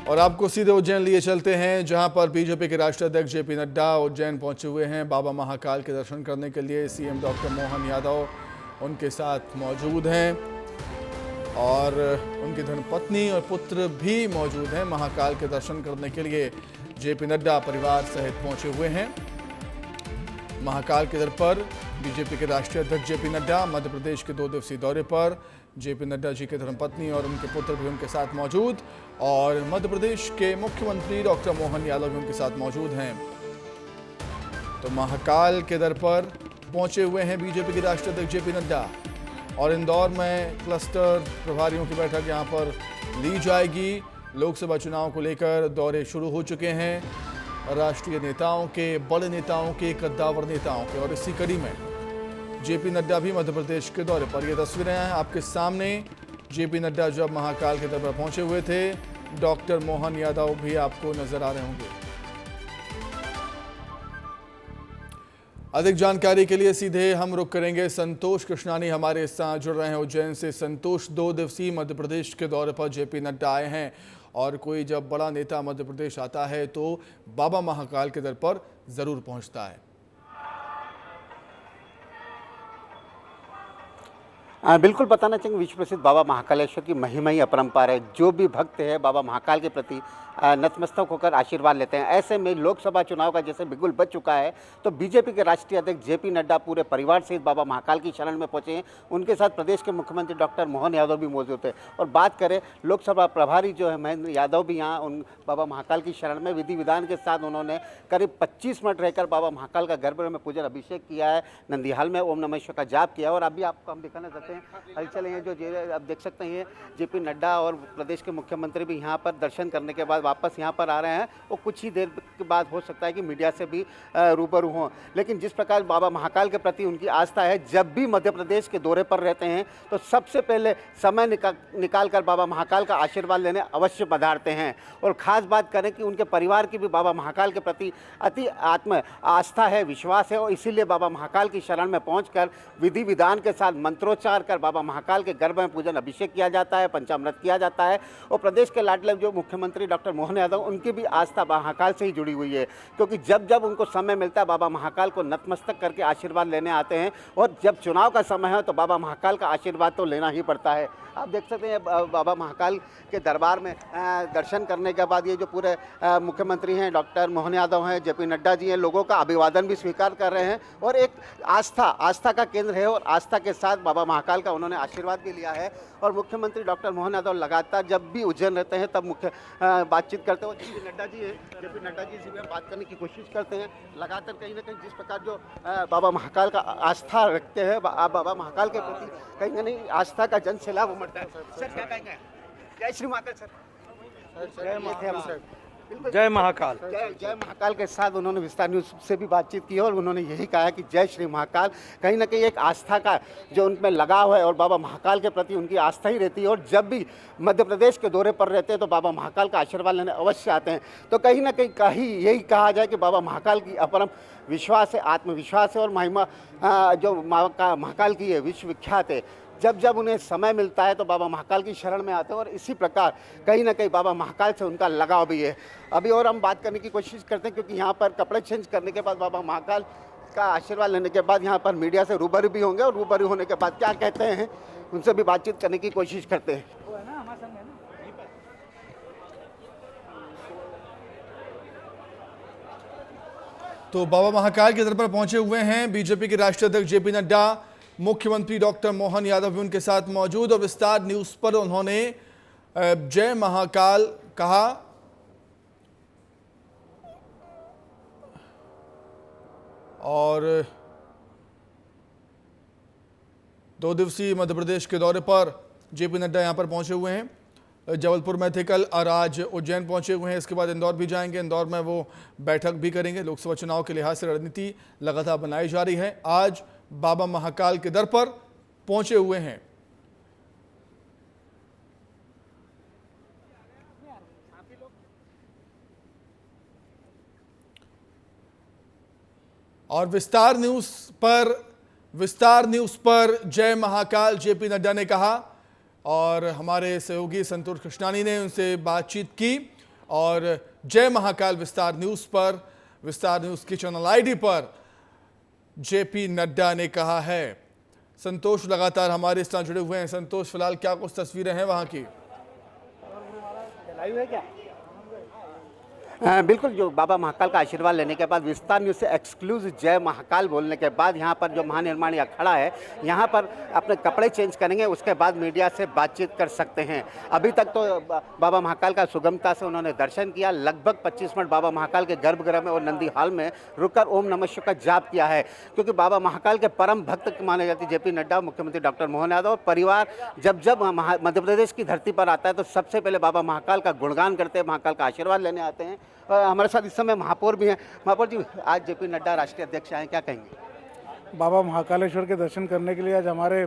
और आपको सीधे उज्जैन लिए चलते हैं, जहां पर बीजेपी के राष्ट्रीय अध्यक्ष जेपी नड्डा उज्जैन पहुंचे हुए हैं। बाबा महाकाल के दर्शन करने के लिए सीएम डॉक्टर मोहन यादव उनके साथ मौजूद हैं और उनकी धर्मपत्नी और पुत्र भी मौजूद हैं। महाकाल के दर्शन करने के लिए जेपी नड्डा परिवार सहित पहुंचे हुए हैं। महाकाल के दर पर बीजेपी के राष्ट्रीय अध्यक्ष जेपी नड्डा मध्य प्रदेश के 2 दिवसीय दौरे पर। जेपी नड्डा जी के धर्मपत्नी और उनके पुत्र भी उनके साथ मौजूद और मध्य प्रदेश के मुख्यमंत्री डॉक्टर मोहन यादव भी उनके साथ मौजूद हैं। तो महाकाल के दर पर पहुंचे हुए हैं बीजेपी के राष्ट्रीय अध्यक्ष जेपी नड्डा और इंदौर में क्लस्टर प्रभारियों की बैठक यहां पर ली जाएगी। लोकसभा चुनाव को लेकर दौरे शुरू हो चुके हैं राष्ट्रीय नेताओं के, बड़े नेताओं के, कद्दावर नेताओं के, और इसी कड़ी में जेपी नड्डा भी मध्य प्रदेश के दौरे पर। ये तस्वीरें हैं आपके सामने। जेपी नड्डा जब महाकाल के दर पर पहुंचे हुए थे, डॉक्टर मोहन यादव भी आपको नजर आ रहे होंगे। अधिक जानकारी के लिए सीधे हम रुख करेंगे। संतोष कृष्णानी हमारे साथ जुड़ रहे हैं उज्जैन से। संतोष, 2 दिवसीय मध्य प्रदेश के दौरे पर जेपी नड्डा आए हैं और कोई जब बड़ा नेता मध्य प्रदेश आता है तो बाबा महाकाल के दर पर जरूर पहुंचता है। बिल्कुल बताना चाहेंगे, विश्व प्रसिद्ध बाबा महाकालेश्वर की महिमा ही अपरंपार है। जो भी भक्त है बाबा महाकाल के प्रति नतमस्तक होकर आशीर्वाद लेते हैं। ऐसे में लोकसभा चुनाव का जैसे बिगुल बज चुका है तो बीजेपी के राष्ट्रीय अध्यक्ष जेपी नड्डा पूरे परिवार सहित बाबा महाकाल की शरण में पहुंचे हैं। उनके साथ प्रदेश के मुख्यमंत्री डॉक्टर मोहन यादव भी मौजूद थे। और बात करें लोकसभा प्रभारी जो है महेंद्र यादव भी यहाँ उन बाबा महाकाल की शरण में विधि विधान के साथ उन्होंने करीब 25 मिनट रहकर बाबा महाकाल का गर्भगृह में पूजन अभिषेक किया है, नंदीहाल में ओम नमः शिवाय का जाप किया। और अभी आपको हम दिखाना चाहते हैं हलचल है जो आप देख सकते हैं, जेपी नड्डा और प्रदेश के मुख्यमंत्री भी यहाँ पर दर्शन करने के बाद वापस यहाँ पर आ रहे हैं। वो कुछ ही देर के बाद हो सकता है कि मीडिया से भी रूबरू हों। लेकिन जिस प्रकार बाबा महाकाल के प्रति उनकी आस्था है, जब भी मध्य प्रदेश के दौरे पर रहते हैं तो सबसे पहले समय निकाल कर बाबा महाकाल का आशीर्वाद लेने अवश्य पधारते हैं। और ख़ास बात करें कि उनके परिवार की भी बाबा महाकाल के प्रति अति आत्म आस्था है, विश्वास है और इसीलिए बाबा महाकाल की शरण में पहुँच विधि विधान के साथ मंत्रोच्चार कर बाबा महाकाल के गर्भ में पूजन अभिषेक किया जाता है, पंचामृत किया जाता है। और प्रदेश के लाडले जो मुख्यमंत्री डॉक्टर मोहन यादव, उनकी भी आस्था महाकाल से ही जुड़ी हुई है, क्योंकि जब जब उनको समय मिलता है बाबा महाकाल को नतमस्तक करके आशीर्वाद लेने आते हैं। और जब चुनाव का समय है तो बाबा महाकाल का आशीर्वाद तो लेना ही पड़ता है। आप देख सकते हैं बाबा महाकाल के दरबार में दर्शन करने के बाद ये जो पूरे मुख्यमंत्री हैं डॉक्टर मोहन यादव हैं, जेपी नड्डा जी हैं, लोगों का अभिवादन भी स्वीकार कर रहे हैं। और एक आस्था का केंद्र है और आस्था के साथ बाबा महाकाल का उन्होंने आशीर्वाद भी लिया है। और मुख्यमंत्री डॉक्टर मोहन यादव लगातार जब भी उज्जैन रहते हैं तब बातचीत करते हैं। जेपी नड्डा जी हैं, जेपी नड्डा जी से भी बात करने की कोशिश करते हैं। लगातार कहीं ना कहीं जिस प्रकार जो बाबा महाकाल का आस्था रखते हैं, बाबा महाकाल के प्रति कहीं ना कहीं आस्था का जन सैलाब उमड़ता है। सर क्या कहेंगे? जय श्री महाकाल सर। जय महाकाल। जय महाकाल के साथ उन्होंने विस्तार न्यूज़ से भी बातचीत की और उन्होंने यही कहा कि जय श्री महाकाल कहीं ना कहीं एक आस्था का जो उनमें लगाव है और बाबा महाकाल के प्रति उनकी आस्था ही रहती है। और जब भी मध्य प्रदेश के दौरे पर रहते हैं तो बाबा महाकाल का आशीर्वाद लेने अवश्य आते हैं। तो कहीं ना कहीं यही कहा जाए कि बाबा महाकाल की अपरम विश्वास है, आत्मविश्वास है और महिमा जो महाकाल की है विश्वविख्यात है। जब जब उन्हें समय मिलता है तो बाबा महाकाल की शरण में आते हैं और इसी प्रकार कहीं ना कहीं बाबा महाकाल से उनका लगाव भी है। अभी और हम बात करने की कोशिश करते हैं, क्योंकि यहाँ पर कपड़े चेंज करने के बाद बाबा महाकाल का आशीर्वाद लेने के बाद यहाँ पर मीडिया से रूबरू भी होंगे और रूबरू होने के बाद क्या कहते हैं उनसे भी बातचीत करने की कोशिश करते हैं। तो बाबा महाकाल के दर पर पहुंचे हुए हैं बीजेपी के राष्ट्रीय अध्यक्ष जेपी नड्डा, मुख्यमंत्री डॉक्टर मोहन यादव भी उनके साथ मौजूद और विस्तार न्यूज़ पर उन्होंने जय महाकाल कहा। और 2 दिवसीय मध्य प्रदेश के दौरे पर जेपी नड्डा यहां पर पहुंचे हुए हैं। जबलपुर में थे कल और आज उज्जैन पहुंचे हुए हैं। इसके बाद इंदौर भी जाएंगे, इंदौर में वो बैठक भी करेंगे। लोकसभा चुनाव के लिहाज से रणनीति लगातार बनाई जा रही है। आज बाबा महाकाल के दर पर पहुंचे हुए हैं। और विस्तार न्यूज़ पर जय महाकाल जेपी नड्डा ने कहा और हमारे सहयोगी संतोष कृष्णानी ने उनसे बातचीत की और जय महाकाल विस्तार न्यूज़ पर, विस्तार न्यूज़ की चैनल आईडी पर जेपी नड्डा ने कहा है। संतोष लगातार हमारे साथ जुड़े हुए हैं। संतोष, फिलहाल क्या कुछ तस्वीरें हैं वहां की? लाइव है क्या? बिल्कुल, जो बाबा महाकाल का आशीर्वाद लेने के बाद विस्तार न्यूज़ से एक्सक्लूसिव जय महाकाल बोलने के बाद यहाँ पर जो महानिर्माण अखाड़ा है, यहाँ पर अपने कपड़े चेंज करेंगे, उसके बाद मीडिया से बातचीत कर सकते हैं। अभी तक तो बाबा महाकाल का सुगमता से उन्होंने दर्शन किया। लगभग 25 मिनट बाबा महाकाल के गर्भगृह में और नंदी हॉल में रुककर ओम नमः शिवाय का जाप किया है, क्योंकि बाबा महाकाल के परम भक्त माने जाते जेपी नड्डा, मुख्यमंत्री डॉक्टर मोहन यादव और परिवार जब मध्य प्रदेश की धरती पर आता है तो सबसे पहले बाबा महाकाल का गुणगान करते हैं, महाकाल का आशीर्वाद लेने आते हैं। हमारे साथ इस समय महापौर भी हैं। महापौर जी, आज जेपी नड्डा राष्ट्रीय अध्यक्ष आए, क्या कहेंगे? बाबा महाकालेश्वर के दर्शन करने के लिए आज हमारे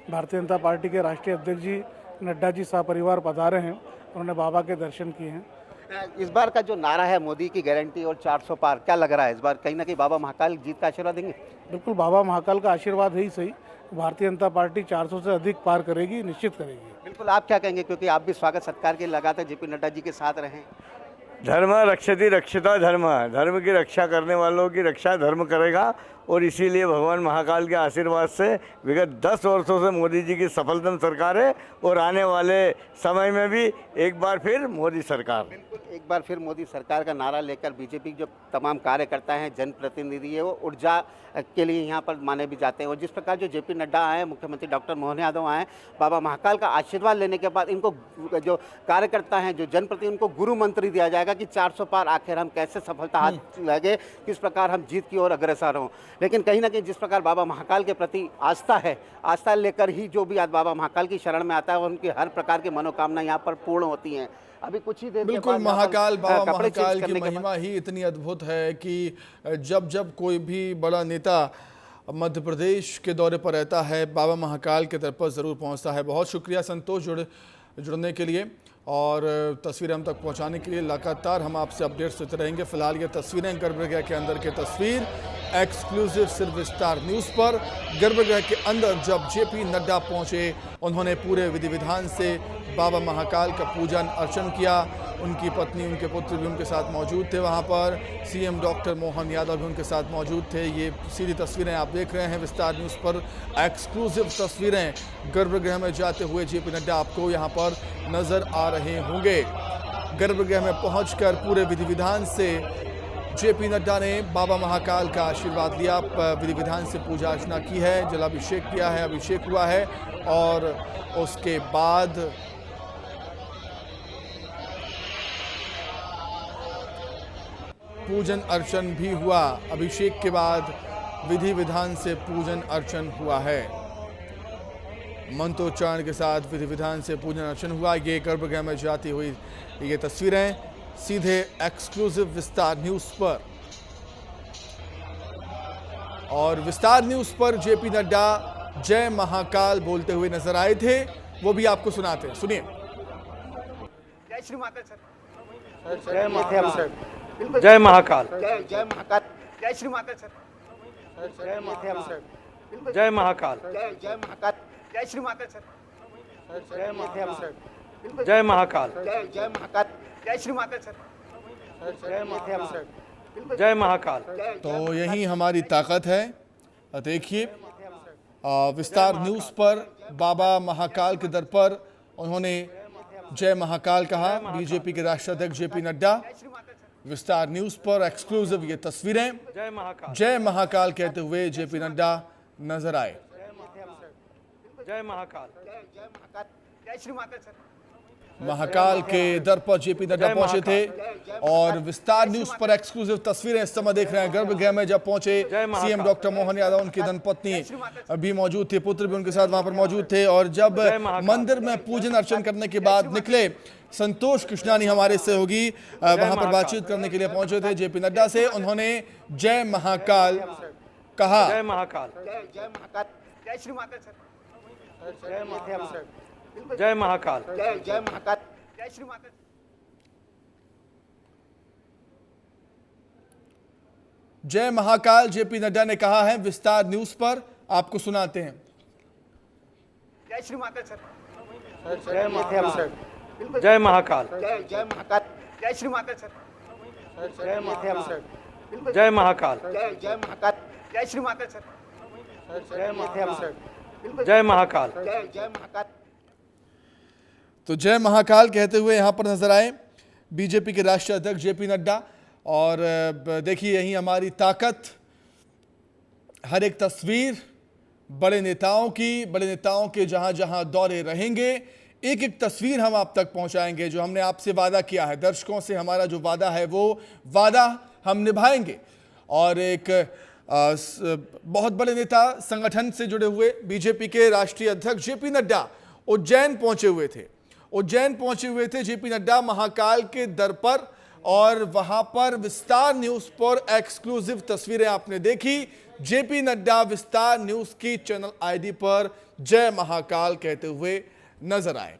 भारतीय जनता पार्टी के राष्ट्रीय अध्यक्ष जी नड्डा जी सपरिवार पधारे हैं। उन्होंने बाबा के दर्शन किए हैं। इस बार का जो नारा है मोदी की गारंटी और 400 पार, क्या लग रहा है इस बार कहीं ना कहीं बाबा महाकाल जीत का आशीर्वाद देंगे? बिल्कुल, बाबा महाकाल का आशीर्वाद है ही सही। भारतीय जनता पार्टी 400 से अधिक पार करेगी, निश्चित करेगी। बिल्कुल, आप क्या कहेंगे, क्योंकि आप भी स्वागत सत्कार के लगातार जेपी नड्डा जी के साथ रहे? धर्म रक्षति रक्षिता धर्म, धर्म की रक्षा करने वालों की रक्षा धर्म करेगा। और इसीलिए भगवान महाकाल के आशीर्वाद से विगत 10 वर्षों से मोदी जी की सफलतम सरकार है और आने वाले समय में भी एक बार फिर मोदी सरकार। एक बार फिर मोदी सरकार का नारा लेकर बीजेपी जो तमाम कार्यकर्ता हैं, जनप्रतिनिधि है, वो ऊर्जा के लिए यहाँ पर माने भी जाते हैं। और जिस प्रकार जो जेपी नड्डा आए, मुख्यमंत्री डॉक्टर मोहन यादव आए, बाबा महाकाल का आशीर्वाद लेने के बाद इनको जो कार्यकर्ता हैं, जो जनप्रतिनिधि, उनको गुरु मंत्र दिया जाएगा कि 400 पार आखिर हम कैसे सफलता हाथ लगे, किस प्रकार हम जीत की ओर अग्रसर हों। लेकिन कहीं ना कहीं जिस प्रकार बाबा महाकाल के प्रति आस्था है, आस्था लेकर ही जो भी आज बाबा महाकाल की शरण में आता है, उनकी हर प्रकार की मनोकामना यहाँ पर पूर्ण होती हैं। अभी कुछ ही देर के बिल्कुल, बाद महाकाल, बाबा कपड़े चेंज महाकाल की करने के बाद महिमा ही इतनी अद्भुत है कि जब जब कोई भी बड़ा नेता मध्य प्रदेश के दौरे पर रहता है, बाबा महाकाल के दर पर ज़रूर पहुंचता है। बहुत शुक्रिया संतोष जुड़ने के लिए और तस्वीरें हम तक पहुंचाने के लिए। लगातार हम आपसे अपडेट्स देते रहेंगे। फिलहाल ये तस्वीरें गर्भगृह के अंदर की तस्वीर, एक्सक्लूसिव सिर्फ विस्तार न्यूज़ पर। गर्भगृह के अंदर जब जेपी नड्डा पहुंचे, उन्होंने पूरे विधि विधान से बाबा महाकाल का पूजन अर्चन किया। उनकी पत्नी, उनके पुत्र भी उनके साथ मौजूद थे। वहां पर सीएम डॉक्टर मोहन यादव भी उनके साथ मौजूद थे। ये सीधी तस्वीरें आप देख रहे हैं विस्तार न्यूज़ पर। एक्सक्लूसिव तस्वीरें गर्भगृह में जाते हुए जेपी नड्डा आपको यहाँ पर नजर आ रहे होंगे। गर्भगृह में पहुंचकर पूरे विधि विधान से जेपी नड्डा ने बाबा महाकाल का आशीर्वाद लिया, विधि विधान से पूजा अर्चना की है, जलाभिषेक किया है, अभिषेक हुआ है और उसके बाद पूजन अर्चन भी हुआ। अभिषेक के बाद विधि विधान से पूजन अर्चन हुआ है। मंत्रोच्चारण के साथ विधि विधान से पूजन अर्चन हुआ। ये गर्भगृह में जाती हुई ये तस्वीरें सीधे एक्सक्लूसिव विस्तार न्यूज़ पर। और विस्तार न्यूज़ पर जेपी नड्डा जय महाकाल बोलते हुए नजर आए थे, वो भी आपको सुनाते हैं, सुनिए। जय श्री महाकाल सर। जय महाकाल, जय महाकाल, जय महाकाल, जय श्री महाकाल सर। जय महाकाल, जय महाकाल, जय महाकाल, जय श्री महाकाल सर। जय महाकाल, जय महाकाल, जय महाकाल, जय श्री महाकाल सर। जय महाकाल, जय महाकाल। तो यही हमारी ताकत है। देखिए विस्तार न्यूज़ पर बाबा महाकाल के दर पर उन्होंने जय महाकाल कहा। बीजेपी के राष्ट्रीय अध्यक्ष जेपी नड्डा विस्तार न्यूज़ पर एक्सक्लूसिव ये तस्वीरें, जय महाकाल कहते हुए जेपी नड्डा नजर आए। जय महाकाल, जय महाकाल, जय श्री महाकाल सर। महाकाल के दर पर जेपी नड्डा पहुंचे थे और विस्तार न्यूज़ पर एक्सक्लूसिव तस्वीरें इस समय देख रहे हैं। गर्भगृह में जब पहुंचे सीएम डॉक्टर मोहन यादव, उनकी धर्मपत्नी भी मौजूद थे, पुत्र भी उनके साथ वहां पर मौजूद थे। और जब मंदिर में पूजन अर्चन करने के बाद निकले, संतोष कृष्णानी हमारे सहयोगी वहां पर बातचीत करने के लिए पहुंचे थे जेपी नड्डा से। उन्होंने जय महाकाल कहा। जय महाकाल, जय महाकाल, जय श्री महाकाल सर। जय महाकाल, जय महाकाल, जय महाकाल, जय श्री महाकाल। जय महाकाल जेपी नड्डा ने कहा है विस्तार न्यूज़ पर, आपको सुनाते हैं। जय श्री महाकाल सर। जय महाकाल, जय महाकाल। जय जय महाकाल। जय श्री महाकाल सर। जय महाकाल। जय महाकाल। जय जय महाकाल। जय श्री महाकाल सर। जय महाकाल। जय महाकाल। जय जय महाकाल। तो जय महाकाल कहते हुए यहाँ पर नजर आए बीजेपी के राष्ट्रीय अध्यक्ष जेपी नड्डा। और देखिए यही हमारी ताकत, हर एक तस्वीर बड़े नेताओं की, बड़े नेताओं के जहां जहां दौरे रहेंगे, एक एक तस्वीर हम आप तक पहुंचाएंगे। जो हमने आपसे वादा किया है, दर्शकों से हमारा जो वादा है वो वादा हम निभाएंगे। और एक बहुत बड़े नेता, संगठन से जुड़े हुए बीजेपी के राष्ट्रीय अध्यक्ष जेपी नड्डा उज्जैन पहुंचे हुए थे। उज्जैन पहुंचे हुए थे जेपी नड्डा महाकाल के दर पर, और वहां पर विस्तार न्यूज पर एक्सक्लूसिव तस्वीरें आपने देखी। जेपी नड्डा विस्तार न्यूज की चैनल आईडी पर जय महाकाल कहते हुए नजर आए।